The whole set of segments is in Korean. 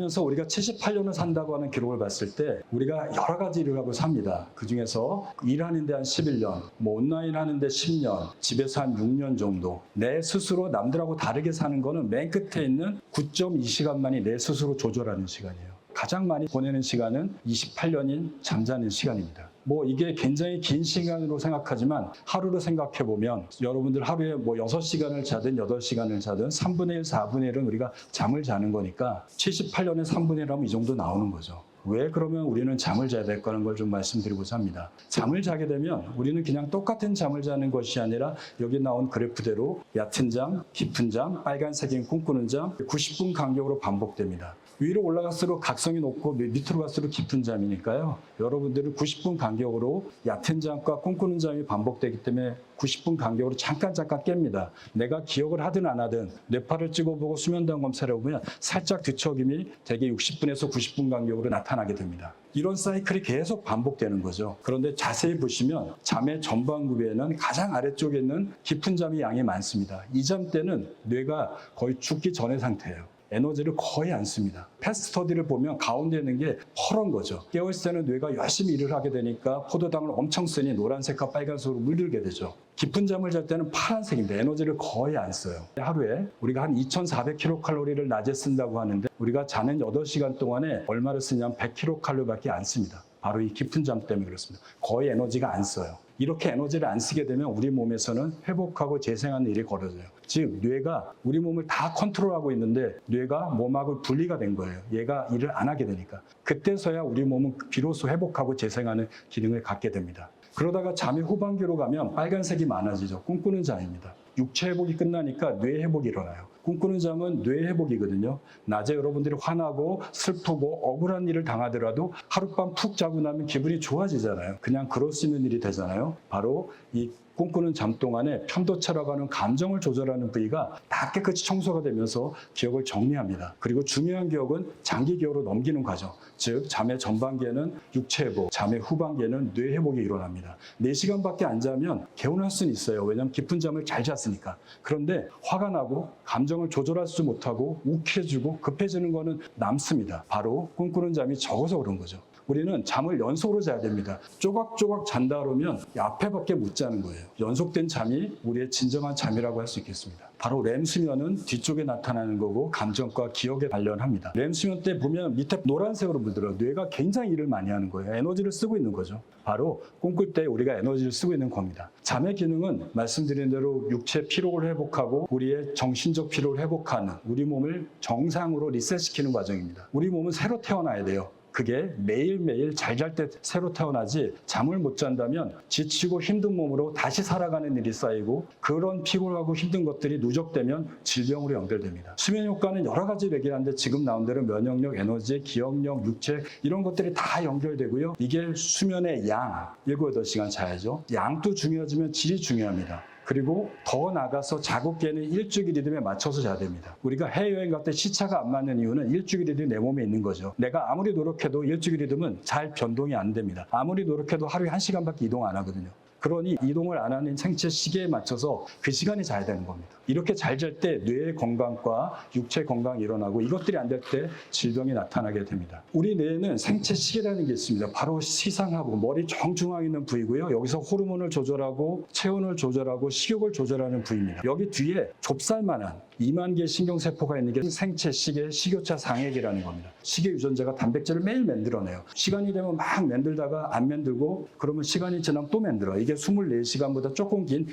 살면서 우리가 78년을 산다고 하는 기록을 봤을 때 우리가 여러 가지 일을 하고 삽니다. 그중에서 일하는데 한 11년, 온라인 하는데 10년, 집에서 한 6년 정도. 내 스스로 남들하고 다르게 사는 거는 맨 끝에 있는 9.2시간만이 내 스스로 조절하는 시간이에요. 가장 많이 보내는 시간은 28년인 잠자는 시간입니다. 이게 굉장히 긴 시간으로 생각하지만 하루로 생각해보면 여러분들 하루에 6시간을 자든 8시간을 자든 3분의 1, 4분의 1은 우리가 잠을 자는 거니까 78년에 3분의 1하면 이 정도 나오는 거죠. 왜 그러면 우리는 잠을 자야 될까 하는 걸 좀 말씀드리고자 합니다. 잠을 자게 되면 우리는 그냥 똑같은 잠을 자는 것이 아니라 여기 나온 그래프대로 얕은 잠, 깊은 잠, 빨간색인 꿈꾸는 잠 90분 간격으로 반복됩니다. 위로 올라갈수록 각성이 높고 밑으로 갈수록 깊은 잠이니까요. 여러분들은 90분 간격으로 얕은 잠과 꿈꾸는 잠이 반복되기 때문에 90분 간격으로 잠깐 깹니다. 내가 기억을 하든 안 하든 뇌파를 찍어보고 수면당 검사를 해보면 살짝 뒤척임이 대개 60분에서 90분 간격으로 나타나게 됩니다. 이런 사이클이 계속 반복되는 거죠. 그런데 자세히 보시면 잠의 전반부에는 가장 아래쪽에 있는 깊은 잠의 양이 많습니다. 이 잠 때는 뇌가 거의 죽기 전의 상태예요. 에너지를 거의 안 씁니다. 패스트 스터디를 보면 가운데 있는 게 퍼런 거죠. 깨어있을 때는 뇌가 열심히 일을 하게 되니까 포도당을 엄청 쓰니 노란색과 빨간색으로 물들게 되죠. 깊은 잠을 잘 때는 파란색인데 에너지를 거의 안 써요. 하루에 우리가 한 2,400kcal를 낮에 쓴다고 하는데 우리가 자는 8시간 동안에 얼마를 쓰냐면 100kcal밖에 안 씁니다. 바로 이 깊은 잠 때문에 그렇습니다. 거의 에너지가 안 써요. 이렇게 에너지를 안 쓰게 되면 우리 몸에서는 회복하고 재생하는 일이 벌어져요. 즉 뇌가 우리 몸을 다 컨트롤하고 있는데 뇌가 몸하고 분리가 된 거예요. 얘가 일을 안 하게 되니까. 그때서야 우리 몸은 비로소 회복하고 재생하는 기능을 갖게 됩니다. 그러다가 잠이 후반기로 가면 빨간색이 많아지죠. 꿈꾸는 잠입니다. 육체 회복이 끝나니까 뇌 회복이 일어나요. 꿈꾸는 잠은 뇌 회복이거든요. 낮에 여러분들이 화나고 슬프고 억울한 일을 당하더라도 하룻밤 푹 자고 나면 기분이 좋아지잖아요. 그냥 그럴 수 있는 일이 되잖아요. 바로 이 꿈꾸는 잠 동안에 편도체라고 하는 감정을 조절하는 부위가 다 깨끗이 청소가 되면서 기억을 정리합니다. 그리고 중요한 기억은 장기 기억으로 넘기는 과정. 즉 잠의 전반기에는 육체 회복, 잠의 후반기에는 뇌 회복이 일어납니다. 4시간밖에 안 자면 개운할 수는 있어요. 왜냐하면 깊은 잠을 잘 잤으니까. 그런데 화가 나고 감정을 조절할 수 못하고 욱해지고 급해지는 거는 남습니다. 바로 꿈꾸는 잠이 적어서 그런 거죠. 우리는 잠을 연속으로 자야 됩니다. 조각조각 잔다 그러면 앞에밖에 못 자는 거예요. 연속된 잠이 우리의 진정한 잠이라고 할 수 있겠습니다. 바로 렘수면은 뒤쪽에 나타나는 거고 감정과 기억에 관련합니다. 렘수면 때 보면 밑에 노란색으로 물들어요. 뇌가 굉장히 일을 많이 하는 거예요. 에너지를 쓰고 있는 거죠. 바로 꿈꿀 때 우리가 에너지를 쓰고 있는 겁니다. 잠의 기능은 말씀드린 대로 육체 피로를 회복하고 우리의 정신적 피로를 회복하는 우리 몸을 정상으로 리셋시키는 과정입니다. 우리 몸은 새로 태어나야 돼요. 그게 매일매일 잘 잘 때 새로 태어나지 잠을 못 잔다면 지치고 힘든 몸으로 다시 살아가는 일이 쌓이고 그런 피곤하고 힘든 것들이 누적되면 질병으로 연결됩니다. 수면 효과는 여러 가지로 얘기하는데 지금 나온 대로 면역력, 에너지, 기억력, 육체 이런 것들이 다 연결되고요. 이게 수면의 양, 7, 8시간 자야죠. 양도 중요하지만 질이 중요합니다. 그리고 더 나가서 자국계는 일주기 리듬에 맞춰서 자야 됩니다. 우리가 해외여행 갈 때 시차가 안 맞는 이유는 일주기 리듬이 내 몸에 있는 거죠. 내가 아무리 노력해도 일주기 리듬은 잘 변동이 안 됩니다. 아무리 노력해도 하루에 1시간밖에 이동 안 하거든요. 그러니 이동을 안 하는 생체 시계에 맞춰서 그 시간에 자야 되는 겁니다. 이렇게 잘 잘 때 뇌의 건강과 육체 건강이 일어나고 이것들이 안 될 때 질병이 나타나게 됩니다. 우리 뇌에는 생체 시계라는 게 있습니다. 바로 시상하고 머리 정중앙에 있는 부위고요. 여기서 호르몬을 조절하고 체온을 조절하고 식욕을 조절하는 부위입니다. 여기 뒤에 좁쌀만한 2만 개의 신경세포가 있는 게 생체 시계, 식욕차 상액이라는 겁니다. 시계 유전자가 단백질을 매일 만들어내요. 시간이 되면 막 만들다가 안 만들고 그러면 시간이 지나면 또 만들어요. 이게 24시간보다 조금 긴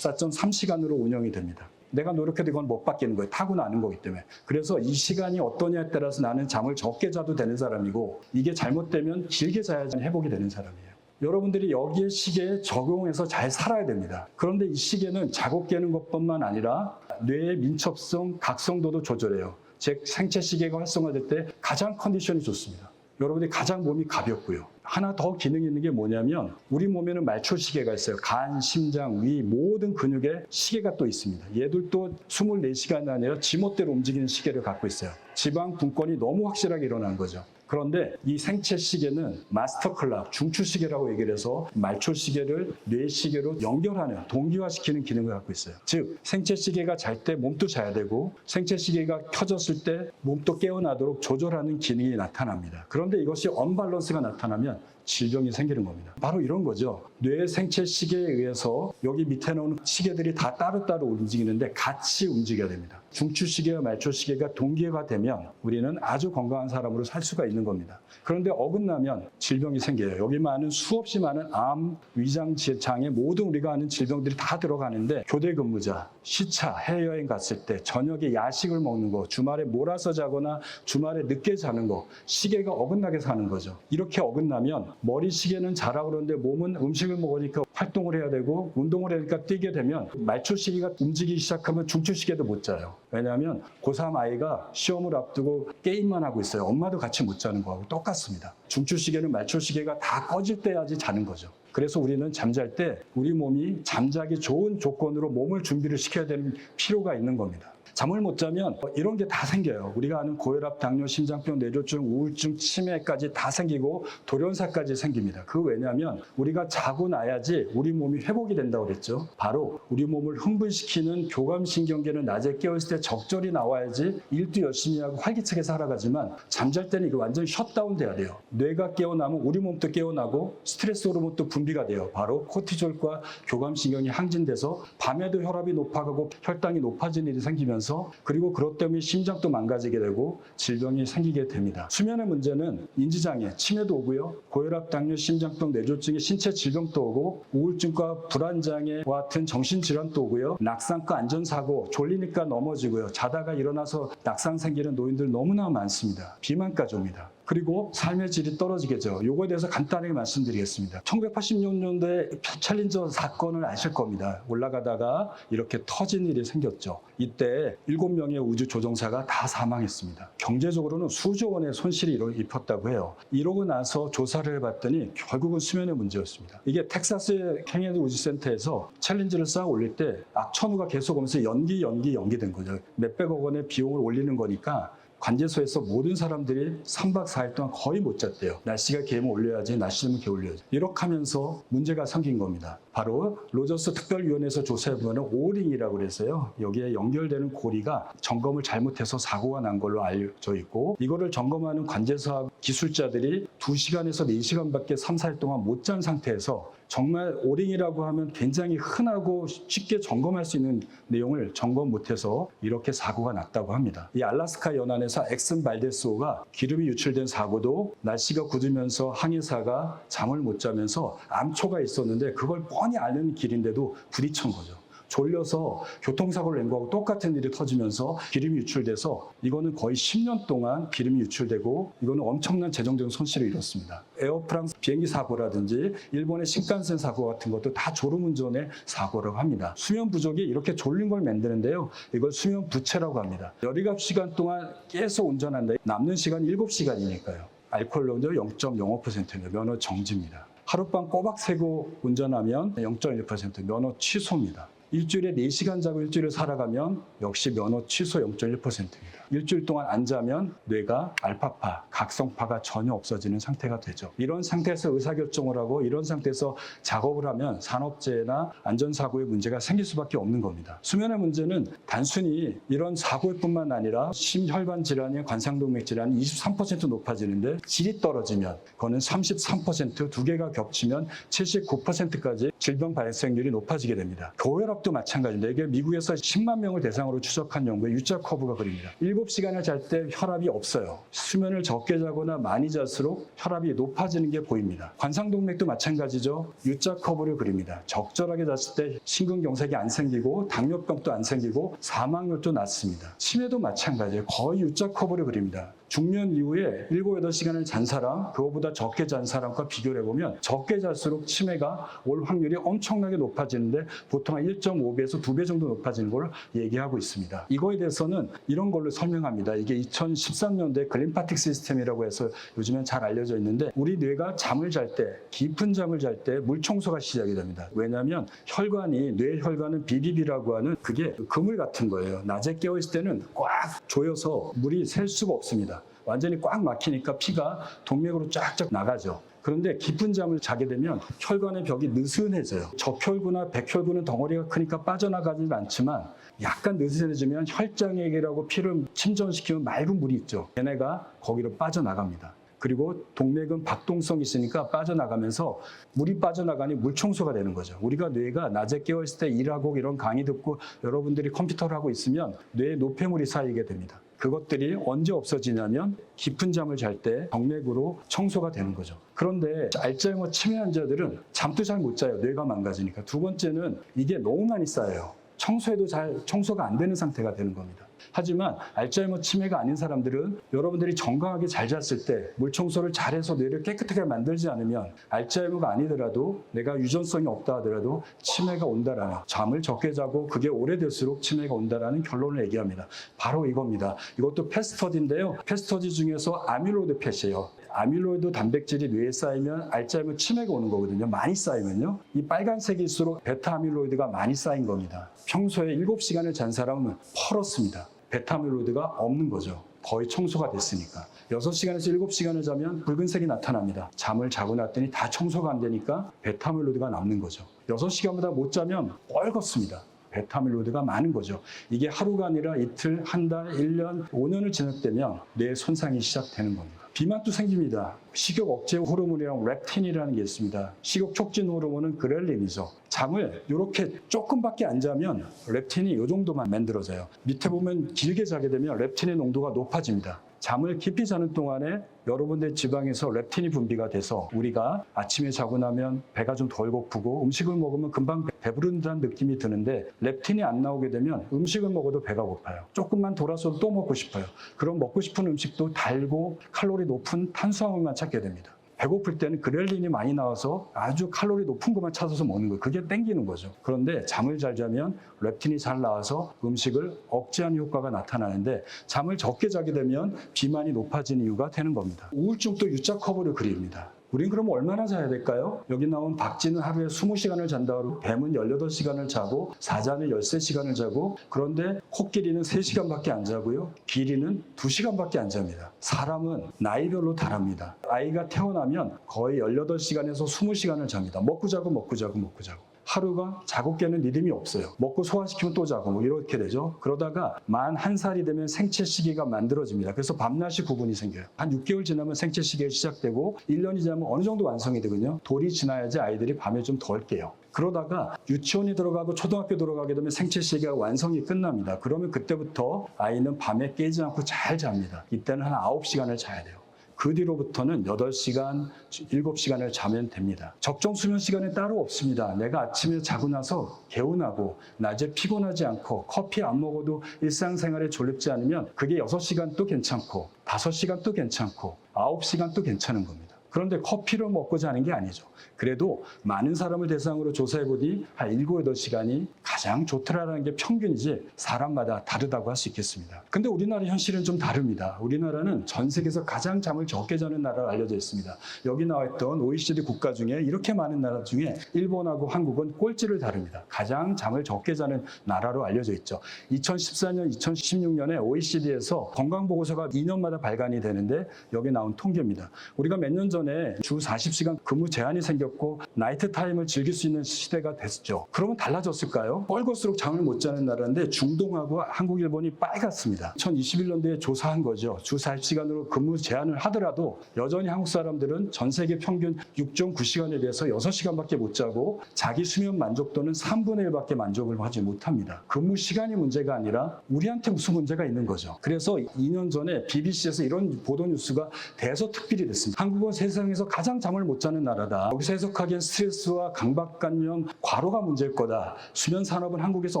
24.3시간으로 운영이 됩니다. 내가 노력해도 이건 못 바뀌는 거예요. 타고나는 거기 때문에. 그래서 이 시간이 어떠냐에 따라서 나는 잠을 적게 자도 되는 사람이고 이게 잘못되면 길게 자야지 회복이 되는 사람이에요. 여러분들이 여기에 시계에 적용해서 잘 살아야 됩니다. 그런데 이 시계는 자고 깨는 것뿐만 아니라 뇌의 민첩성, 각성도도 조절해요. 즉 생체 시계가 활성화될 때 가장 컨디션이 좋습니다. 여러분들이 가장 몸이 가볍고요. 하나 더 기능이 있는 게 뭐냐면 우리 몸에는 말초시계가 있어요. 간, 심장, 위 모든 근육에 시계가 또 있습니다. 얘들도 24시간이 아니라 지멋대로 움직이는 시계를 갖고 있어요. 지방 분권이 너무 확실하게 일어나는 거죠. 그런데 이 생체시계는 마스터 클락, 중추시계라고 얘기를 해서 말초시계를 뇌시계로 연결하는, 동기화시키는 기능을 갖고 있어요. 즉 생체시계가 잘 때 몸도 자야 되고 생체시계가 켜졌을 때 몸도 깨어나도록 조절하는 기능이 나타납니다. 그런데 이것이 언밸런스가 나타나면 질병이 생기는 겁니다. 바로 이런 거죠. 뇌 생체 시계에 의해서 여기 밑에 나오는 시계들이 다 따로따로 움직이는데 같이 움직여야 됩니다. 중추시계와 말초시계가 동기화가 되면 우리는 아주 건강한 사람으로 살 수가 있는 겁니다. 그런데 어긋나면 질병이 생겨요. 여기 많은 수없이 많은 암, 위장 장애 모든 우리가 아는 질병들이 다 들어가는데 교대 근무자, 시차, 해외여행 갔을 때 저녁에 야식을 먹는 거, 주말에 몰아서 자거나 주말에 늦게 자는 거, 시계가 어긋나게 사는 거죠. 이렇게 어긋나면 머리 시계는 자라고 그러는데 몸은 음식을 먹으니까 활동을 해야 되고 운동을 하니까 뛰게 되면 말초시계가 움직이기 시작하면 중추시계도 못 자요. 왜냐하면 고3 아이가 시험을 앞두고 게임만 하고 있어요. 엄마도 같이 못 자는 거하고 똑같습니다. 중추시계는 말초시계가 다 꺼질 때야지 자는 거죠. 그래서 우리는 잠잘 때 우리 몸이 잠자기 좋은 조건으로 몸을 준비를 시켜야 되는 필요가 있는 겁니다. 잠을 못 자면 이런 게 다 생겨요. 우리가 아는 고혈압, 당뇨, 심장병, 뇌졸중, 우울증, 치매까지 다 생기고 돌연사까지 생깁니다. 그 왜냐하면 우리가 자고 나야지 우리 몸이 회복이 된다고 그랬죠. 바로 우리 몸을 흥분시키는 교감신경계는 낮에 깨어있을 때 적절히 나와야지 일도 열심히 하고 활기차게 살아가지만 잠잘 때는 이거 완전히 셧다운 돼야 돼요. 뇌가 깨어나면 우리 몸도 깨어나고 스트레스 호르몬도 분비가 돼요. 바로 코티졸과 교감신경이 항진돼서 밤에도 혈압이 높아가고 혈당이 높아지는 일이 생기면서 그리고 그것 때문에 심장도 망가지게 되고 질병이 생기게 됩니다. 수면의 문제는 인지장애, 치매도 오고요. 고혈압, 당뇨, 심장병, 뇌졸중의 신체 질병도 오고 우울증과 불안장애와 같은 정신질환도 오고요. 낙상과 안전사고, 졸리니까 넘어지고요. 자다가 일어나서 낙상 생기는 노인들 너무나 많습니다. 비만까지 옵니다. 그리고 삶의 질이 떨어지겠죠. 요거에 대해서 간단하게 말씀드리겠습니다. 1986년도에 챌린저 사건을 아실 겁니다. 올라가다가 이렇게 터진 일이 생겼죠. 이때 7명의 우주조종사가 다 사망했습니다. 경제적으로는 수조 원의 손실이 입혔다고 해요. 이러고 나서 조사를 해봤더니 결국은 수면의 문제였습니다. 이게 텍사스의 케네디 우주센터에서 챌린저를 쌓아 올릴 때 악천후가 계속 오면서 연기된 거죠. 몇백억 원의 비용을 올리는 거니까 관제소에서 모든 사람들이 3박 4일 동안 거의 못 잤대요. 날씨가 개면 올려야지, 날씨면 개 올려야지. 이렇게 하면서 문제가 생긴 겁니다. 바로 로저스 특별위원회에서 조사해보면 오링이라고 그래서요. 여기에 연결되는 고리가 점검을 잘못해서 사고가 난 걸로 알려져 있고 이거를 점검하는 관제소와 기술자들이 2시간에서 4시간밖에 3, 4일 동안 못 잔 상태에서 정말 오링이라고 하면 굉장히 흔하고 쉽게 점검할 수 있는 내용을 점검 못해서 이렇게 사고가 났다고 합니다. 이 알래스카 연안에서 엑슨 발데스호가 기름이 유출된 사고도 날씨가 굳으면서 항해사가 잠을 못 자면서 암초가 있었는데 그걸 뻔히 아는 길인데도 부딪힌 거죠. 졸려서 교통사고를 낸 거하고 똑같은 일이 터지면서 기름이 유출돼서 이거는 거의 10년 동안 기름이 유출되고 이거는 엄청난 재정적인 손실을 입었습니다. 에어프랑스 비행기 사고라든지 일본의 신칸센 사고 같은 것도 다 졸음운전의 사고라고 합니다. 수면 부족이 이렇게 졸린 걸 만드는데요. 이걸 수면 부채라고 합니다. 17시간 동안 계속 운전한다. 남는 시간 7시간이니까요. 알코올 농도 0.05%입니다. 면허 정지입니다. 하룻밤 꼬박 새고 운전하면 0.1% 면허 취소입니다. 일주일에 4시간 자고 일주일을 살아가면 역시 면허 취소 0.1%입니다. 일주일 동안 안 자면 뇌가 알파파, 각성파가 전혀 없어지는 상태가 되죠. 이런 상태에서 의사결정을 하고 이런 상태에서 작업을 하면 산업재해나 안전사고의 문제가 생길 수밖에 없는 겁니다. 수면의 문제는 단순히 이런 사고뿐만 아니라 심혈관 질환의 관상동맥 질환이 23% 높아지는데 질이 떨어지면 그거는 33%, 두 개가 겹치면 79%까지 질병 발생률이 높아지게 됩니다. 고혈압도 마찬가지인데 이게 미국에서 10만 명을 대상으로 추적한 연구에 U자 커브가 그립니다. 7시간을 잘 때 혈압이 없어요. 수면을 적게 자거나 많이 잘수록 혈압이 높아지는 게 보입니다. 관상동맥도 마찬가지죠. U자 커브를 그립니다. 적절하게 잤을 때 심근경색이 안 생기고 당뇨병도 안 생기고 사망률도 낮습니다. 치매도 마찬가지예요. 거의 U자 커브를 그립니다. 중년 이후에 7, 8시간을 잔 사람, 그거보다 적게 잔 사람과 비교를 해보면 적게 잘수록 치매가 올 확률이 엄청나게 높아지는데 보통 한 1.5배에서 2배 정도 높아지는 걸 얘기하고 있습니다. 이거에 대해서는 이런 걸로 설명합니다. 이게 2013년도에 글림파틱 시스템이라고 해서 요즘엔 잘 알려져 있는데 우리 뇌가 잠을 잘 때, 깊은 잠을 잘 때 물청소가 시작이 됩니다. 왜냐하면 혈관이, 뇌혈관은 BBB라고 하는 그게 그물 같은 거예요. 낮에 깨어있을 때는 꽉 조여서 물이 셀 수가 없습니다. 완전히 꽉 막히니까 피가 동맥으로 쫙쫙 나가죠. 그런데 깊은 잠을 자게 되면 혈관의 벽이 느슨해져요. 적혈구나 백혈구는 덩어리가 크니까 빠져나가지는 않지만 약간 느슨해지면 혈장액이라고 피를 침전시키면 맑은 물이 있죠. 얘네가 거기로 빠져나갑니다. 그리고 동맥은 박동성이 있으니까 빠져나가면서 물이 빠져나가니 물 청소가 되는 거죠. 우리가 뇌가 낮에 깨어있을 때 일하고 이런 강의 듣고 여러분들이 컴퓨터를 하고 있으면 뇌에 노폐물이 쌓이게 됩니다. 그것들이 언제 없어지냐면 깊은 잠을 잘 때 동맥으로 청소가 되는 거죠. 그런데 알츠하이머 치매 환자들은 잠도 잘 못 자요. 뇌가 망가지니까. 두 번째는 이게 너무 많이 쌓여요. 청소해도 잘 청소가 안 되는 상태가 되는 겁니다. 하지만 알츠하이머 치매가 아닌 사람들은 여러분들이 건강하게 잘 잤을 때 물 청소를 잘해서 뇌를 깨끗하게 만들지 않으면 알츠하이머가 아니더라도 내가 유전성이 없다 하더라도 치매가 온다라는, 잠을 적게 자고 그게 오래될수록 치매가 온다라는 결론을 얘기합니다. 바로 이겁니다. 이것도 펫스터디인데요. 펫스터디 중에서 아밀로이드 펫이에요. 아밀로이드 단백질이 뇌에 쌓이면 알츠하이머 치매가 오는 거거든요. 많이 쌓이면요. 이 빨간색일수록 베타 아밀로이드가 많이 쌓인 겁니다. 평소에 7시간을 잔 사람은 펄었습니다. 베타 아밀로이드가 없는 거죠. 거의 청소가 됐으니까. 6시간에서 7시간을 자면 붉은색이 나타납니다. 잠을 자고 났더니 다 청소가 안 되니까 베타 아밀로이드가 남는 거죠. 6시간보다 못 자면 뻘겋습니다. 베타 아밀로이드가 많은 거죠. 이게 하루가 아니라 이틀, 한 달, 1년, 5년을 지났다면 뇌 손상이 시작되는 겁니다. 비만도 생깁니다. 식욕 억제 호르몬이랑 렙틴이라는 게 있습니다. 식욕 촉진 호르몬은 그렐린이죠. 잠을 이렇게 조금밖에 안 자면 렙틴이 이 정도만 만들어져요. 밑에 보면 길게 자게 되면 렙틴의 농도가 높아집니다. 잠을 깊이 자는 동안에 여러분들 지방에서 렙틴이 분비가 돼서 우리가 아침에 자고 나면 배가 좀 덜 고프고 음식을 먹으면 금방 배부른다는 느낌이 드는데 렙틴이 안 나오게 되면 음식을 먹어도 배가 고파요. 조금만 돌아서도 또 먹고 싶어요. 그럼 먹고 싶은 음식도 달고 칼로리 높은 탄수화물만 찾게 됩니다. 배고플 때는 그렐린이 많이 나와서 아주 칼로리 높은 것만 찾아서 먹는 거예요. 그게 땡기는 거죠. 그런데 잠을 잘 자면 렙틴이 잘 나와서 음식을 억제하는 효과가 나타나는데 잠을 적게 자게 되면 비만이 높아지는 이유가 되는 겁니다. 우울증도 U자 커브를 그립니다. 우린 그럼 얼마나 자야 될까요? 여기 나온 박쥐는 하루에 20시간을 잔다고 뱀은 18시간을 자고 사자는 13시간을 자고 그런데 코끼리는 3시간밖에 안 자고요. 기린은 2시간밖에 안 잡니다. 사람은 나이별로 다릅니다. 아이가 태어나면 거의 18시간에서 20시간을 잡니다. 먹고 자고 먹고 자고 먹고 자고. 하루가 자고 깨는 리듬이 없어요. 먹고 소화시키면 또 자고 뭐 이렇게 되죠. 그러다가 만 1살이 되면 생체 시계가 만들어집니다. 그래서 밤낮이 구분이 생겨요. 한 6개월 지나면 생체 시계가 시작되고 1년이 지나면 어느 정도 완성이 되거든요. 돌이 지나야지 아이들이 밤에 좀 덜 깨요. 그러다가 유치원이 들어가고 초등학교 들어가게 되면 생체 시계가 완성이 끝납니다. 그러면 그때부터 아이는 밤에 깨지 않고 잘 잡니다. 이때는 한 9시간을 자야 돼요. 그 뒤로부터는 8시간, 7시간을 자면 됩니다. 적정 수면 시간은 따로 없습니다. 내가 아침에 자고 나서 개운하고 낮에 피곤하지 않고 커피 안 먹어도 일상생활에 졸립지 않으면 그게 6시간도 괜찮고 5시간도 괜찮고 9시간도 괜찮은 겁니다. 그런데 커피를 먹고 자는 게 아니죠. 그래도 많은 사람을 대상으로 조사해보니 한 7, 8시간이 가장 좋더라라는 게 평균이지 사람마다 다르다고 할 수 있겠습니다. 근데 우리나라 현실은 좀 다릅니다. 우리나라는 전 세계에서 가장 잠을 적게 자는 나라로 알려져 있습니다. 여기 나와 있던 OECD 국가 중에 이렇게 많은 나라 중에 일본하고 한국은 꼴찌를 다릅니다. 가장 잠을 적게 자는 나라로 알려져 있죠. 2014년, 2016년에 OECD에서 건강보고서가 2년마다 발간이 되는데 여기 나온 통계입니다. 우리가 몇 년 전에 주 40시간 근무 제한이 생겼고 나이트 타임을 즐길 수 있는 시대가 됐죠. 그러면 달라졌을까요? 뻘겋을수록 잠을 못 자는 나라인데 중동하고 한국, 일본이 빨갛습니다. 2021년도에 조사한 거죠. 주 40시간으로 근무 제한을 하더라도 여전히 한국 사람들은 전 세계 평균 6.9시간에 비해서 6시간밖에 못 자고 자기 수면 만족도는 3분의 1밖에 만족을 하지 못합니다. 근무 시간이 문제가 아니라 우리한테 무슨 문제가 있는 거죠. 그래서 2년 전에 BBC에서 이런 보도 뉴스가 대서특필이 됐습니다. 한국은 세상에서 가장 잠을 못 자는 나라다. 여기서 해석하기엔 스트레스와 강박관념, 과로가 문제일 거다. 수면 산업은 한국에서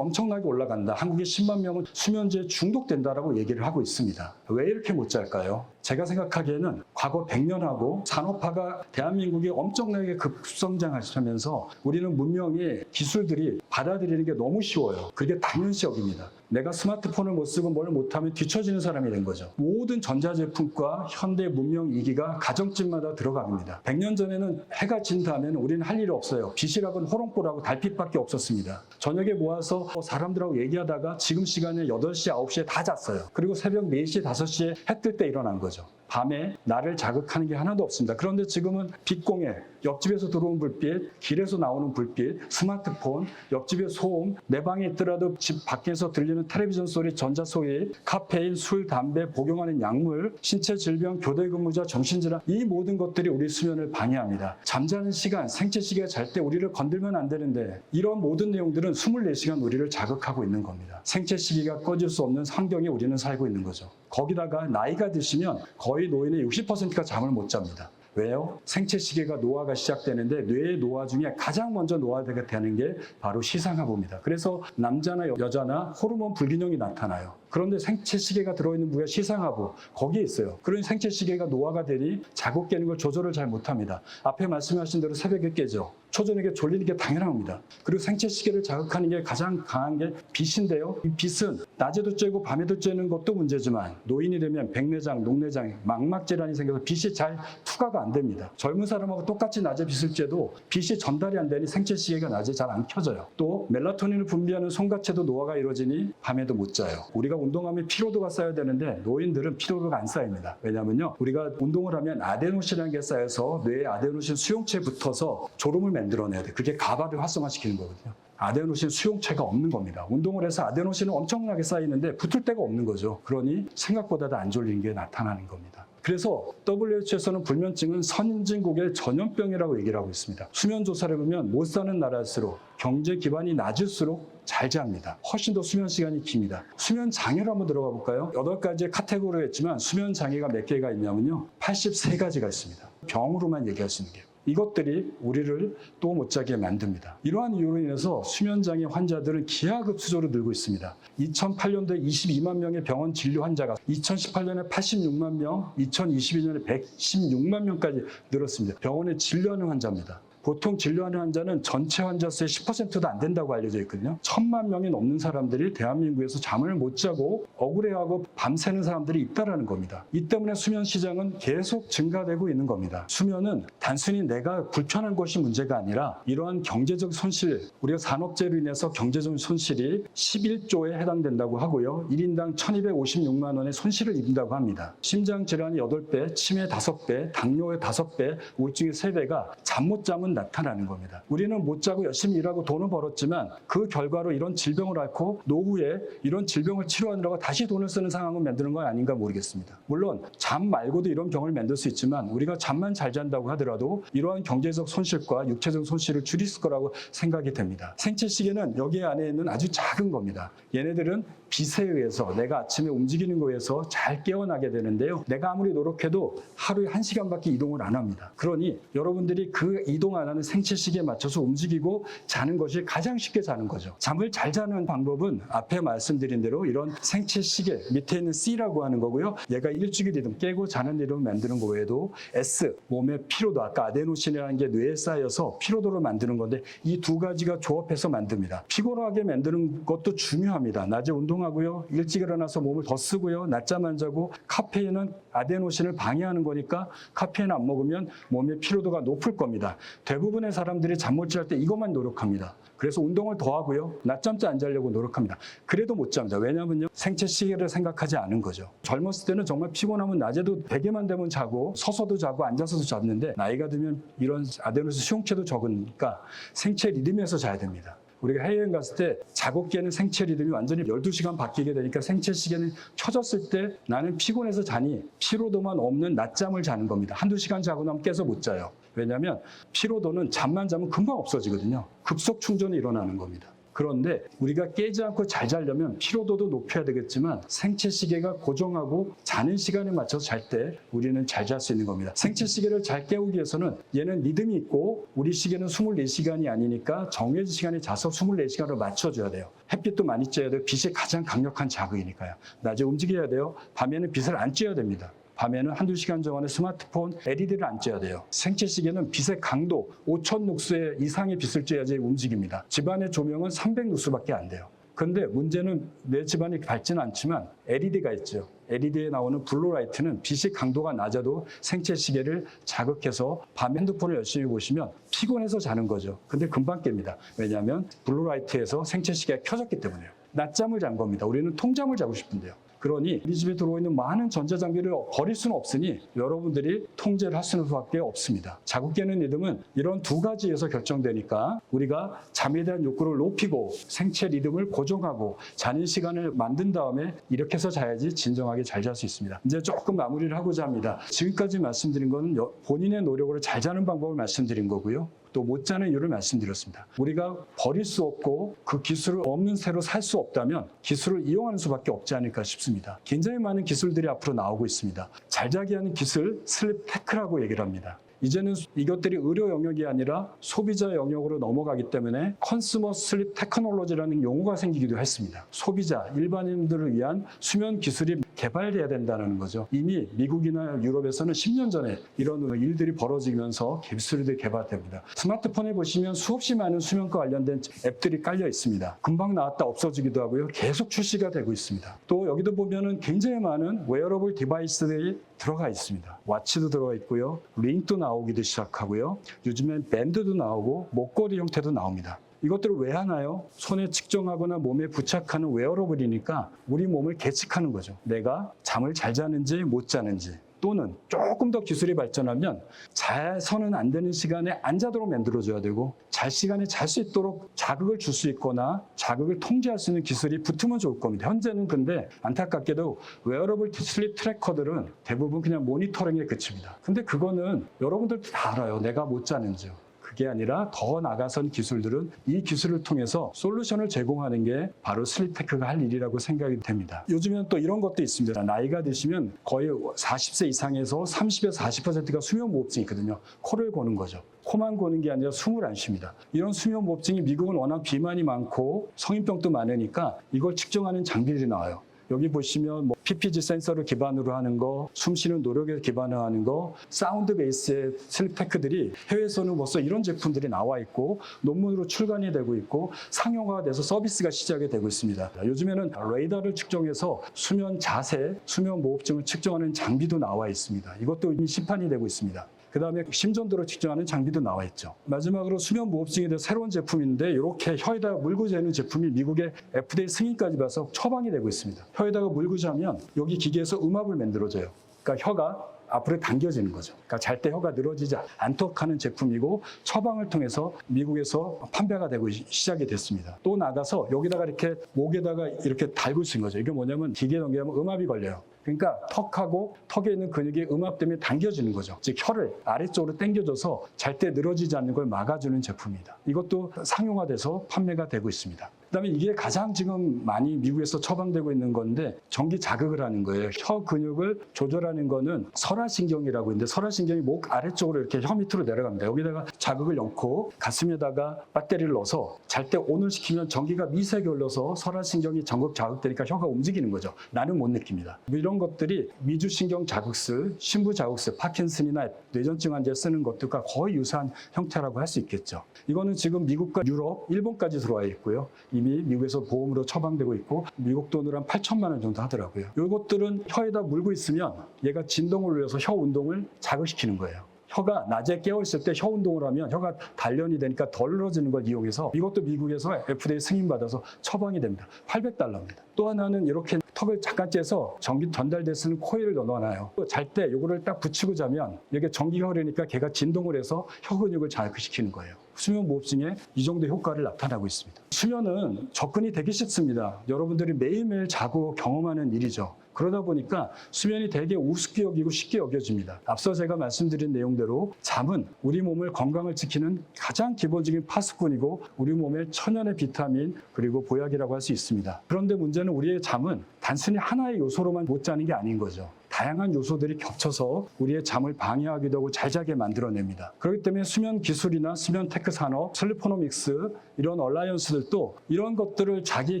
엄청나게 올라간다. 한국의 10만 명은 수면제에 중독된다라고 얘기를 하고 있습니다. 왜 이렇게 못 잘까요? 제가 생각하기에는 과거 100년하고 산업화가 대한민국이 엄청나게 급성장하면서 우리는 문명의 기술들이 받아들이는 게 너무 쉬워요. 그게 당연시 여깁니다. 내가 스마트폰을 못 쓰고 뭘 못하면 뒤처지는 사람이 된 거죠. 모든 전자제품과 현대 문명 이기가 가정집마다 들어갑니다. 100년 전에는 해가 진 다음에는 우리는 할 일이 없어요. 빛이라고는 호롱불하고 달빛밖에 없었습니다. 저녁에 모아서 사람들하고 얘기하다가 지금 시간에 8시, 9시에 다 잤어요. 그리고 새벽 4시, 5시에 해 뜰 때 일어난 거죠. 밤에 나를 자극하는 게 하나도 없습니다. 그런데 지금은 빛공해, 옆집에서 들어온 불빛, 길에서 나오는 불빛, 스마트폰, 옆집의 소음, 내 방에 있더라도 집 밖에서 들리는 텔레비전 소리, 전자소리, 카페인, 술, 담배, 복용하는 약물, 신체 질병, 교대 근무자, 정신질환, 이 모든 것들이 우리 수면을 방해합니다. 잠자는 시간, 생체 시계가 잘 때 우리를 건들면 안 되는데 이런 모든 내용들은 24시간 우리를 자극하고 있는 겁니다. 생체 시계가 꺼질 수 없는 환경에 우리는 살고 있는 거죠. 거기다가 나이가 드시면 거의 노인의 60%가 잠을 못 잡니다. 왜요? 생체 시계가 노화가 시작되는데 뇌의 노화 중에 가장 먼저 노화가 되는 게 바로 시상하부입니다. 그래서 남자나 여자나 호르몬 불균형이 나타나요. 그런데 생체 시계가 들어있는 부위가 시상하부, 거기에 있어요. 그런 생체 시계가 노화가 되니 자고 깨는 걸 조절을 잘 못합니다. 앞에 말씀하신 대로 새벽에 깨죠. 초저녁에 졸리는 게 당연합니다. 그리고 생체 시계를 자극하는 게 가장 강한 게 빛인데요. 이 빛은 낮에도 쬐고 밤에도 쬐는 것도 문제지만 노인이 되면 백내장, 녹내장, 망막 질환이 생겨서 빛이 잘 투과가 안 됩니다. 젊은 사람하고 똑같이 낮에 빛을 쬐도 빛이 전달이 안 되니 생체 시계가 낮에 잘 안 켜져요. 또 멜라토닌을 분비하는 송가체도 노화가 이루어지니 밤에도 못 자요. 우리가 운동하면 피로도가 쌓여야 되는데 노인들은 피로도가 안 쌓입니다. 왜냐하면요, 우리가 운동을 하면 아데노신이라는 게 쌓여서 뇌에 아데노신 수용체에 붙어서 졸음을 만들어내야 돼. 그게 가바를 활성화시키는 거거든요. 아데노신 수용체가 없는 겁니다. 운동을 해서 아데노신은 엄청나게 쌓이는데 붙을 데가 없는 거죠. 그러니 생각보다 안 졸리는 게 나타나는 겁니다. 그래서 WHO에서는 불면증은 선진국의 전염병이라고 얘기를 하고 있습니다. 수면 조사를 보면 못 사는 나라일수록 경제 기반이 낮을수록 잘 잡니다. 훨씬 더 수면 시간이 깁니다. 수면 장애로 한번 들어가 볼까요? 8가지의 카테고리가 있지만 수면 장애가 몇 개가 있냐면요, 83가지가 있습니다. 병으로만 얘기할 수 있는 게요. 이것들이 우리를 또 못 자게 만듭니다. 이러한 이유로 인해서 수면장애 환자들은 기하급수적으로 늘고 있습니다. 2008년도에 22만 명의 병원 진료 환자가 2018년에 86만 명, 2022년에 116만 명까지 늘었습니다. 병원에 진료하는 환자입니다. 보통 진료하는 환자는 전체 환자 수의 10%도 안 된다고 알려져 있거든요. 1,000만 명이 넘는 사람들이 대한민국에서 잠을 못 자고 억울해하고 밤새는 사람들이 있다는 겁니다. 이 때문에 수면 시장은 계속 증가되고 있는 겁니다. 수면은 단순히 내가 불편한 것이 문제가 아니라 이러한 경제적 손실, 우리가 산업재해로 인해서 경제적 손실이 11조에 해당된다고 하고요. 1인당 1,256만 원의 손실을 입는다고 합니다. 심장질환이 8배, 치매 5배, 당뇨의 5배, 우울증의 3배가 잠 못 자면 나타나는 겁니다. 우리는 못 자고 열심히 일하고 돈을 벌었지만 그 결과로 이런 질병을 앓고 노후에 이런 질병을 치료하느라고 다시 돈을 쓰는 상황을 만드는 건 아닌가 모르겠습니다. 물론 잠 말고도 이런 병을 만들 수 있지만 우리가 잠만 잘 잔다고 하더라도 이러한 경제적 손실과 육체적 손실을 줄일 거라고 생각이 됩니다. 생체 시계는 여기 안에 있는 아주 작은 겁니다. 얘네들은 빛에 의해서 내가 아침에 움직이는 거에 의해서 잘 깨어나게 되는데요. 내가 아무리 노력해도 하루에 1시간밖에 이동을 안 합니다. 그러니 여러분들이 그 이동 안 하는 생체 시계에 맞춰서 움직이고 자는 것이 가장 쉽게 자는 거죠. 잠을 잘 자는 방법은 앞에 말씀드린 대로 이런 생체 시계 밑에 있는 C라고 하는 거고요. 얘가 일주기 리듬, 깨고 자는 리듬을 만드는 거 외에도 S, 몸의 피로도, 아까 아데노신이라는 게 뇌에 쌓여서 피로도를 만드는 건데 이 두 가지가 조합해서 만듭니다. 피곤하게 만드는 것도 중요합니다. 낮에 운동하고요. 일찍 일어나서 몸을 더 쓰고요. 낮잠 안 자고 카페인은 아데노신을 방해하는 거니까 카페인 안 먹으면 몸의 피로도가 높을 겁니다. 대부분의 사람들이 잠 못 잘 때 이것만 노력합니다. 그래서 운동을 더 하고요. 낮잠도 안 자려고 노력합니다. 그래도 못 잡니다. 왜냐하면요, 생체 시계를 생각하지 않은 거죠. 젊었을 때는 정말 피곤하면 낮에도 베개만 되면 자고 서서도 자고 앉아서도 잤는데 나이가 들면 이런 아데노신 수용체도 적으니까 생체 리듬에서 자야 됩니다. 우리가 해외여행 갔을 때 자고 깨는 생체 리듬이 완전히 12시간 바뀌게 되니까 생체 시계는 켜졌을 때 나는 피곤해서 자니 피로도만 없는 낮잠을 자는 겁니다. 한두 시간 자고 나면 깨서 못 자요. 왜냐하면 피로도는 잠만 자면 금방 없어지거든요. 급속 충전이 일어나는 겁니다. 그런데 우리가 깨지 않고 잘 자려면 피로도도 높여야 되겠지만 생체 시계가 고정하고 자는 시간에 맞춰서 잘 때 우리는 잘 잘 수 있는 겁니다. 생체 시계를 잘 깨우기 위해서는 얘는 리듬이 있고 우리 시계는 24시간이 아니니까 정해진 시간에 자서 24시간으로 맞춰줘야 돼요. 햇빛도 많이 쬐야 돼요. 빛이 가장 강력한 자극이니까요. 낮에 움직여야 돼요. 밤에는 빛을 안 쬐야 됩니다. 밤에는 한두 시간 전에 스마트폰, LED를 안 쬐야 돼요. 생체 시계는 빛의 강도 5,000룩스 이상의 빛을 쬐야지 움직입니다. 집안의 조명은 300룩스밖에 안 돼요. 그런데 문제는 내 집안이 밝지는 않지만 LED가 있죠. LED에 나오는 블루라이트는 빛의 강도가 낮아도 생체 시계를 자극해서 밤에 핸드폰을 열심히 보시면 피곤해서 자는 거죠. 근데 금방 깹니다. 왜냐하면 블루라이트에서 생체 시계가 켜졌기 때문에요. 낮잠을 잔 겁니다. 우리는 통잠을 자고 싶은데요. 그러니 우리 집에 들어오는 많은 전자장비를 버릴 수는 없으니 여러분들이 통제를 할 수밖에 없습니다. 자고 깨는 리듬은 이런 두 가지에서 결정되니까 우리가 잠에 대한 욕구를 높이고 생체 리듬을 고정하고 자는 시간을 만든 다음에 이렇게 해서 자야지 진정하게 잘 잘 수 있습니다. 이제 조금 마무리를 하고자 합니다. 지금까지 말씀드린 거는 본인의 노력으로 잘 자는 방법을 말씀드린 거고요. 또 못 자는 이유를 말씀드렸습니다. 우리가 버릴 수 없고 그 기술을 없는 새로 살 수 없다면 기술을 이용하는 수밖에 없지 않을까 싶습니다. 굉장히 많은 기술들이 앞으로 나오고 있습니다. 잘 자게 하는 기술, 슬립 테크라고 얘기를 합니다. 이제는 이것들이 의료 영역이 아니라 소비자 영역으로 넘어가기 때문에 컨슈머 슬립 테크놀로지라는 용어가 생기기도 했습니다. 소비자, 일반인들을 위한 수면 기술이 개발돼야 된다는 거죠. 이미 미국이나 유럽에서는 10년 전에 이런 일들이 벌어지면서 기술들이 개발됩니다. 스마트폰에 보시면 수없이 많은 수면과 관련된 앱들이 깔려 있습니다. 금방 나왔다 없어지기도 하고요. 계속 출시가 되고 있습니다. 또 여기도 보면은 굉장히 많은 웨어러블 디바이스들이 들어가 있습니다. 와치도 들어가 있고요. 링도 나오기도 시작하고요. 요즘엔 밴드도 나오고 목걸이 형태도 나옵니다. 이것들을 왜 하나요? 손에 측정하거나 몸에 부착하는 웨어러블이니까 우리 몸을 계측하는 거죠. 내가 잠을 잘 자는지 못 자는지. 또는 조금 더 기술이 발전하면 자서는 안 되는 시간에 안 자도록 만들어줘야 되고 잘 시간에 잘 수 있도록 자극을 줄 수 있거나 자극을 통제할 수 있는 기술이 붙으면 좋을 겁니다. 현재는 근데 안타깝게도 웨어러블 슬립 트래커들은 대부분 그냥 모니터링에 그칩니다. 근데 그거는 여러분들도 다 알아요. 내가 못 자는지요. 그게 아니라 더 나가선 기술들은 이 기술을 통해서 솔루션을 제공하는 게 바로 슬립테크가 할 일이라고 생각이 됩니다. 요즘엔 또 이런 것도 있습니다. 나이가 드시면 거의 40세 이상에서 30에서 40%가 수면무호흡증이 있거든요. 코를 고는 거죠. 코만 고는 게 아니라 숨을 안 쉽니다. 이런 수면무호흡증이 미국은 워낙 비만이 많고 성인병도 많으니까 이걸 측정하는 장비들이 나와요. 여기 보시면 PPG 센서를 기반으로 하는 거, 숨 쉬는 노력에 기반으로 하는 거, 사운드 베이스의 슬립 테크들이 해외에서는 벌써 이런 제품들이 나와 있고 논문으로 출간이 되고 있고 상용화가 돼서 서비스가 시작이 되고 있습니다. 요즘에는 레이더를 측정해서 수면 자세, 수면 무호흡증을 측정하는 장비도 나와 있습니다. 이것도 이미 시판이 되고 있습니다. 그 다음에 심전도를 측정하는 장비도 나와 있죠. 마지막으로 수면 무호흡증에 대한 새로운 제품인데 이렇게 혀에다가 물고 재는 제품이 미국의 FDA 승인까지 봐서 처방이 되고 있습니다. 혀에다가 물고 자면 여기 기계에서 음압을 만들어줘요. 그러니까 혀가 앞으로 당겨지는 거죠. 그러니까 잘 때 혀가 늘어지지 않도록 하는 제품이고 처방을 통해서 미국에서 판매가 되고 시작이 됐습니다. 또 나가서 여기다가 이렇게 목에다가 이렇게 달고 있는 거죠. 이게 뭐냐면 기계에 넘기면 음압이 걸려요. 그러니까 턱하고 턱에 있는 근육이 음압 때문에 당겨지는 거죠. 즉 혀를 아래쪽으로 당겨줘서 잘 때 늘어지지 않는 걸 막아주는 제품입니다. 이것도 상용화돼서 판매가 되고 있습니다. 그다음에 이게 가장 지금 많이 미국에서 처방되고 있는 건데 전기 자극을 하는 거예요. 혀 근육을 조절하는 거는 설화신경이라고 있는데 설화신경이 목 아래쪽으로 이렇게 혀 밑으로 내려갑니다. 여기다가 자극을 넣고 가슴에다가 배터리를 넣어서 잘 때 온을 시키면 전기가 미세하게 흘러서 설화신경이 전극 자극되니까 혀가 움직이는 거죠. 나는 못 느낍니다. 이런 것들이 미주신경 자극술, 심부 자극술, 파킨슨이나 뇌전증 환자에 쓰는 것들과 거의 유사한 형태라고 할 수 있겠죠. 이거는 지금 미국과 유럽, 일본까지 들어와 있고요. 이미 미국에서 보험으로 처방되고 있고 미국 돈으로 한 8천만 원 정도 하더라고요. 이것들은 혀에다 물고 있으면 얘가 진동을 울려서 혀 운동을 자극시키는 거예요. 혀가 낮에 깨어있을 때 혀 운동을 하면 혀가 단련이 되니까 덜 늘어지는 걸 이용해서 이것도 미국에서 FDA 승인받아서 처방이 됩니다. $800입니다. 또 하나는 이렇게 턱을 잠깐 째서 전기 전달될 수 있는 코일을 넣어놔요. 잘 때 이거를 딱 붙이고 자면 이게 전기가 흐르니까 걔가 진동을 해서 혀 근육을 자극시키는 거예요. 수면 무호흡증에 이 정도 효과를 나타나고 있습니다. 수면은 접근이 되기 쉽습니다. 여러분들이 매일매일 자고 경험하는 일이죠. 그러다 보니까 수면이 되게 우습게 여기고 쉽게 여겨집니다. 앞서 제가 말씀드린 내용대로 잠은 우리 몸을 건강을 지키는 가장 기본적인 파수꾼이고 우리 몸의 천연의 비타민 그리고 보약이라고 할 수 있습니다. 그런데 문제는 우리의 잠은 단순히 하나의 요소로만 못 자는 게 아닌 거죠. 다양한 요소들이 겹쳐서 우리의 잠을 방해하기도 하고 잘 자게 만들어냅니다. 그렇기 때문에 수면 기술이나 수면 테크 산업, 슬리포노믹스 이런 얼라이언스들도 이런 것들을 자기의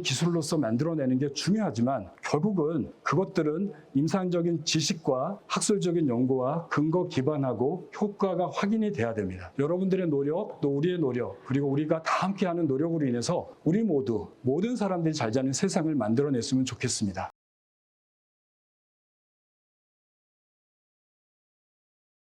기술로서 만들어내는 게 중요하지만 결국은 그것들은 임상적인 지식과 학술적인 연구와 근거 기반하고 효과가 확인이 돼야 됩니다. 여러분들의 노력, 또 우리의 노력, 그리고 우리가 다 함께하는 노력으로 인해서 우리 모든 사람들이 잘 자는 세상을 만들어냈으면 좋겠습니다.